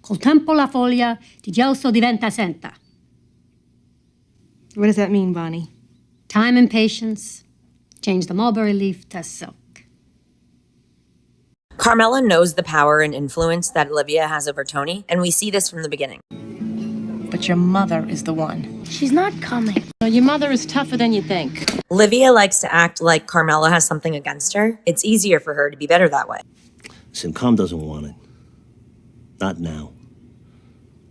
Col tempo la foglia di gelso diventa senta. What does that mean, Bonnie? Time and patience change the mulberry leaf to silk. Carmela knows the power and influence that Livia has over Tony, and we see this from the beginning. But your mother is the one. She's not coming. Your mother is tougher than you think. Livia likes to act like Carmela has something against her. It's easier for her to be better that way. Listen, Carm doesn't want it. Not now.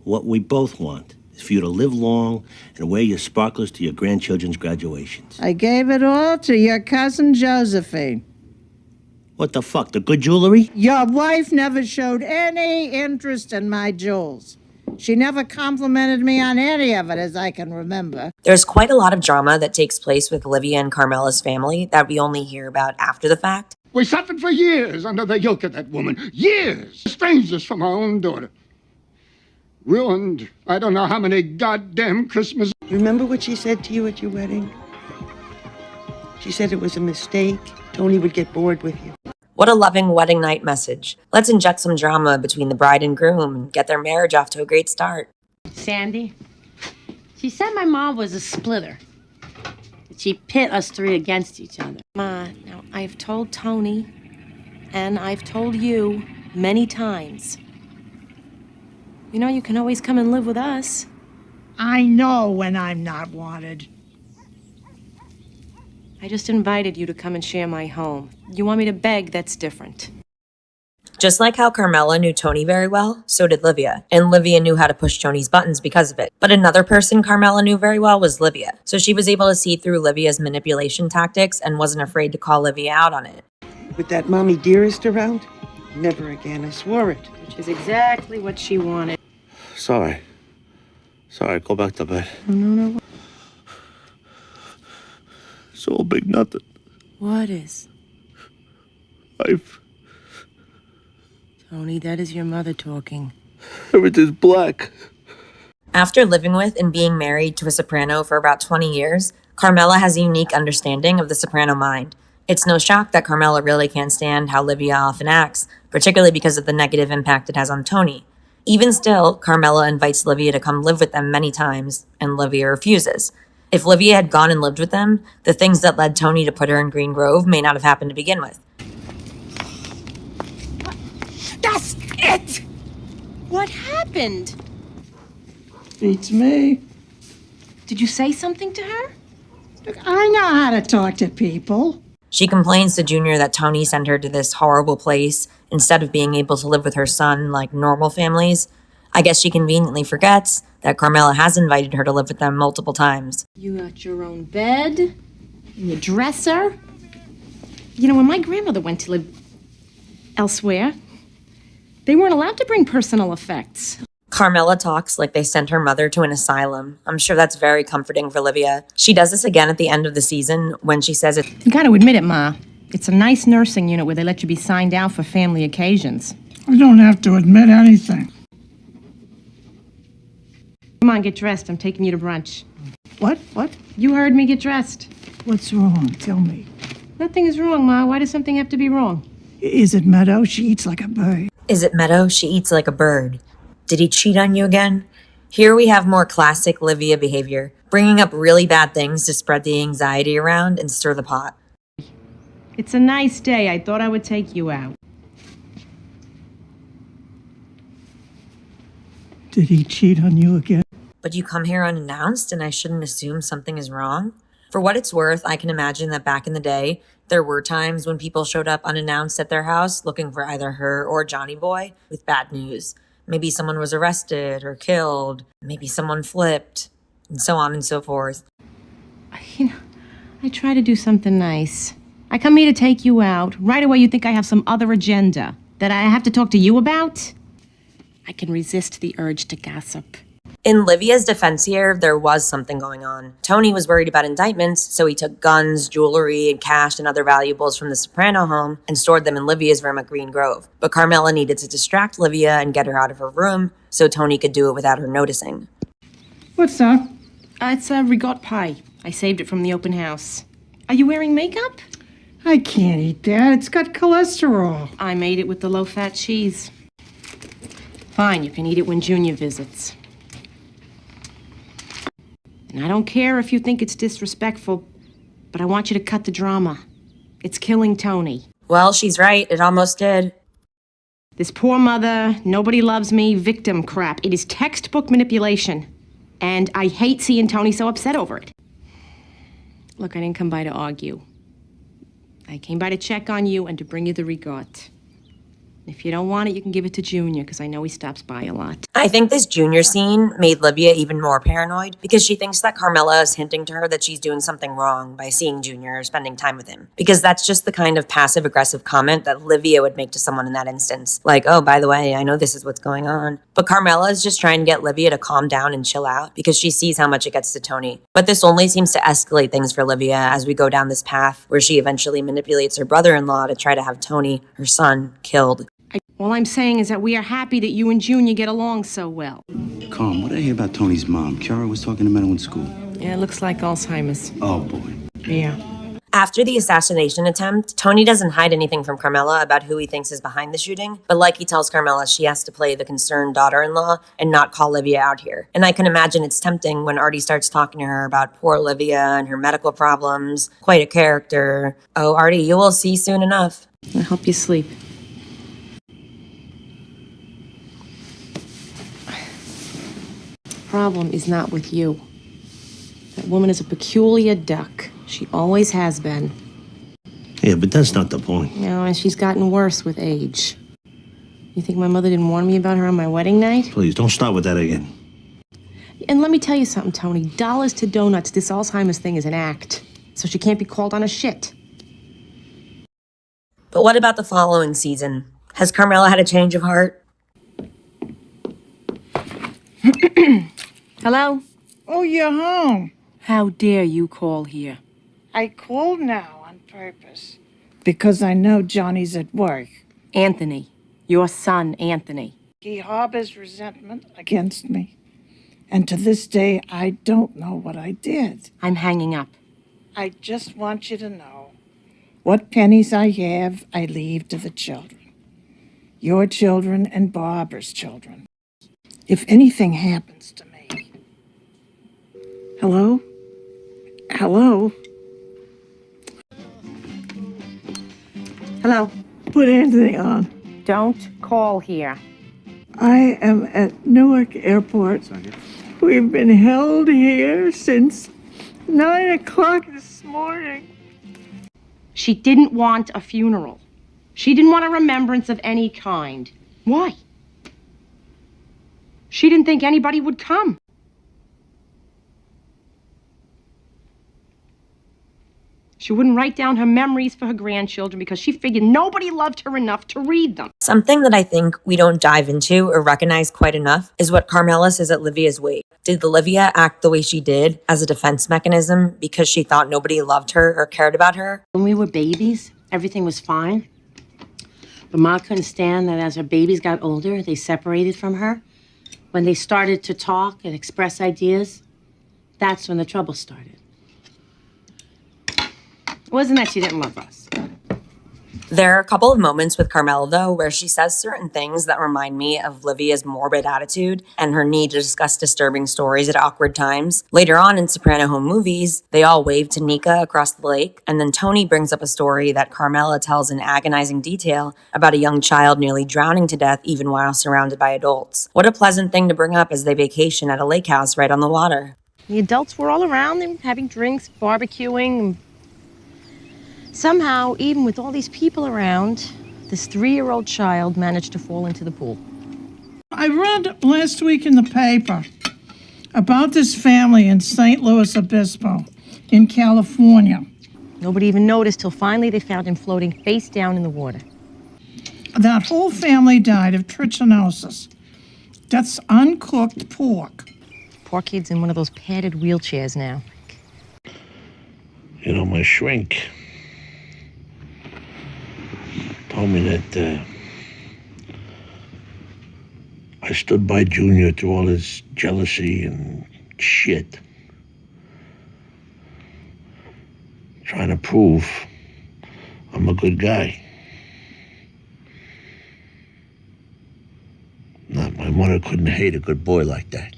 What we both want is for you to live long and wear your sparklers to your grandchildren's graduations. I gave it all to your cousin Josephine. What the fuck, the good jewelry? Your wife never showed any interest in my jewels. She never complimented me on any of it, as I can remember. There's quite a lot of drama that takes place with Livia and Carmela's family that we only hear about after the fact. We suffered for years under the yoke of that woman. Years! Estranged us from our own daughter. Ruined I don't know how many goddamn Christmases. Remember what she said to you at your wedding? She said it was a mistake. Tony would get bored with you. What a loving wedding night message. Let's inject some drama between the bride and groom and get their marriage off to a great start. Sandy, she said my mom was a splitter. She pit us three against each other. Ma, now I've told Tony, and I've told you many times. You know you can always come and live with us. I know when I'm not wanted. I just invited you to come and share my home. You want me to beg, that's different. Just like how Carmela knew Tony very well, so did Livia. And Livia knew how to push Tony's buttons because of it. But another person Carmela knew very well was Livia. So she was able to see through Livia's manipulation tactics and wasn't afraid to call Livia out on it. With that mommy dearest around? Never again, I swore it. Which is exactly what she wanted. Sorry, go back to bed. No. It's all big nothing. What is? Life. Tony, that is your mother talking. Everything's black. After living with and being married to a soprano for about 20 years, Carmela has a unique understanding of the soprano mind. It's no shock that Carmela really can't stand how Livia often acts, particularly because of the negative impact it has on Tony. Even still, Carmela invites Livia to come live with them many times, and Livia refuses. If Livia had gone and lived with them, the things that led Tony to put her in Green Grove may not have happened to begin with. That's it! What happened? Beats me. Did you say something to her? Look, I know how to talk to people. She complains to Junior that Tony sent her to this horrible place instead of being able to live with her son like normal families. I guess she conveniently forgets that Carmela has invited her to live with them multiple times. You got your own bed, and your dresser. You know, when my grandmother went to live elsewhere, they weren't allowed to bring personal effects. Carmela talks like they sent her mother to an asylum. I'm sure that's very comforting for Livia. She does this again at the end of the season when she says it. You gotta admit it, Ma. It's a nice nursing unit where they let you be signed out for family occasions. I don't have to admit anything. Come on, get dressed. I'm taking you to brunch. What? You heard me. Get dressed. What's wrong? Tell me. Nothing is wrong, Ma. Why does something have to be wrong? Is it Meadow? She eats like a bird. Is it Meadow? She eats like a bird. Did he cheat on you again? Here we have more classic Livia behavior, bringing up really bad things to spread the anxiety around and stir the pot. It's a nice day. I thought I would take you out. Did he cheat on you again? But you come here unannounced and I shouldn't assume something is wrong? For what it's worth, I can imagine that back in the day, there were times when people showed up unannounced at their house looking for either her or Johnny Boy with bad news. Maybe someone was arrested or killed, maybe someone flipped, and so on and so forth. You know, I try to do something nice. I come here to take you out. Right away you think I have some other agenda that I have to talk to you about? I can resist the urge to gossip. In Livia's defense here, there was something going on. Tony was worried about indictments, so he took guns, jewelry, and cash and other valuables from the Soprano home and stored them in Livia's room at Green Grove. But Carmela needed to distract Livia and get her out of her room so Tony could do it without her noticing. What's that? It's a ricotta pie. I saved it from the open house. Are you wearing makeup? I can't eat that. It's got cholesterol. I made it with the low-fat cheese. Fine, you can eat it when Junior visits. And I don't care if you think it's disrespectful, but I want you to cut the drama. It's killing Tony. Well, she's right. It almost did. This poor mother, nobody loves me, victim crap. It is textbook manipulation. And I hate seeing Tony so upset over it. Look, I didn't come by to argue. I came by to check on you and to bring you the regard. If you don't want it, you can give it to Junior, because I know he stops by a lot. I think this Junior scene made Livia even more paranoid because she thinks that Carmela is hinting to her that she's doing something wrong by seeing Junior or spending time with him. Because that's just the kind of passive-aggressive comment that Livia would make to someone in that instance. Like, oh, by the way, I know this is what's going on. But Carmela is just trying to get Livia to calm down and chill out because she sees how much it gets to Tony. But this only seems to escalate things for Livia as we go down this path where she eventually manipulates her brother-in-law to try to have Tony, her son, killed. All I'm saying is that we are happy that you and Junior get along so well. Carm, what did I hear about Tony's mom? Kiara was talking about him in school. Yeah, it looks like Alzheimer's. Oh, boy. Yeah. After the assassination attempt, Tony doesn't hide anything from Carmela about who he thinks is behind the shooting, but like he tells Carmela, she has to play the concerned daughter-in-law and not call Livia out here. And I can imagine it's tempting when Artie starts talking to her about poor Livia and her medical problems. Quite a character. Oh, Artie, you will see soon enough. I'll help you sleep. Problem is not with you. That woman is a peculiar duck. She always has been. Yeah, but that's not the point. You know, and she's gotten worse with age. You think my mother didn't warn me about her on my wedding night? Please, don't start with that again. And let me tell you something, Tony. Dollars to donuts, this Alzheimer's thing is an act. So she can't be called on a shit. But what about the following season? Has Carmela had a change of heart? Hello? Oh, you're home. How dare you call here? I called now on purpose. Because I know Johnny's at work. Anthony. Your son, Anthony. He harbors resentment against me. And to this day, I don't know what I did. I'm hanging up. I just want you to know, what pennies I have, I leave to the children. Your children and Barbara's children. If anything happens to me. Hello? Hello? Hello? Put Anthony on. Don't call here. I am at Newark Airport. We've been held here since 9 o'clock this morning. She didn't want a funeral. She didn't want a remembrance of any kind. Why? She didn't think anybody would come. She wouldn't write down her memories for her grandchildren because she figured nobody loved her enough to read them. Something that I think we don't dive into or recognize quite enough is what Carmela says at Livia's wake. Did Livia act the way she did as a defense mechanism because she thought nobody loved her or cared about her? When we were babies, everything was fine. But Ma couldn't stand that as her babies got older, they separated from her. When they started to talk and express ideas, that's when the trouble started. It wasn't that she didn't love us. There are a couple of moments with Carmela, though, where she says certain things that remind me of Livia's morbid attitude and her need to discuss disturbing stories at awkward times. Later on in Soprano home movies, they all wave to Nika across the lake, and then Tony brings up a story that Carmela tells in agonizing detail about a young child nearly drowning to death even while surrounded by adults. What a pleasant thing to bring up as they vacation at a lake house right on the water. The adults were all around them, having drinks, barbecuing. Somehow, even with all these people around, this 3-year-old child managed to fall into the pool. I read last week in the paper about this family in St. Louis Obispo in California. Nobody even noticed till finally they found him floating face down in the water. That whole family died of trichinosis. That's uncooked pork. Poor kid's in one of those padded wheelchairs now. You know, my shrink told me that I stood by Junior through all his jealousy and shit. Trying to prove I'm a good guy. Not my mother couldn't hate a good boy like that.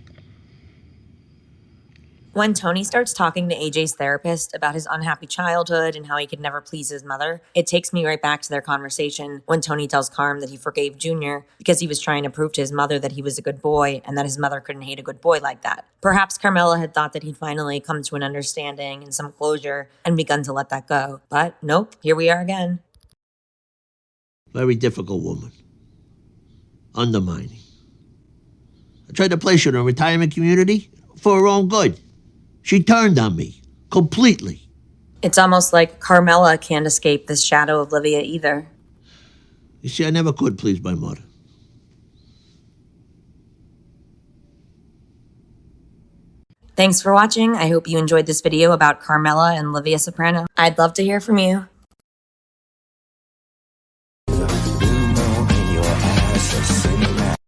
When Tony starts talking to AJ's therapist about his unhappy childhood and how he could never please his mother, it takes me right back to their conversation when Tony tells Carm that he forgave Junior because he was trying to prove to his mother that he was a good boy and that his mother couldn't hate a good boy like that. Perhaps Carmela had thought that he'd finally come to an understanding and some closure and begun to let that go. But nope, here we are again. Very difficult woman. Undermining. I tried to place her in a retirement community for her own good. She turned on me, completely. It's almost like Carmela can't escape this shadow of Livia either. You see, I never could please my mother. Thanks for watching. I hope you enjoyed this video about Carmela and Livia Soprano. I'd love to hear from you.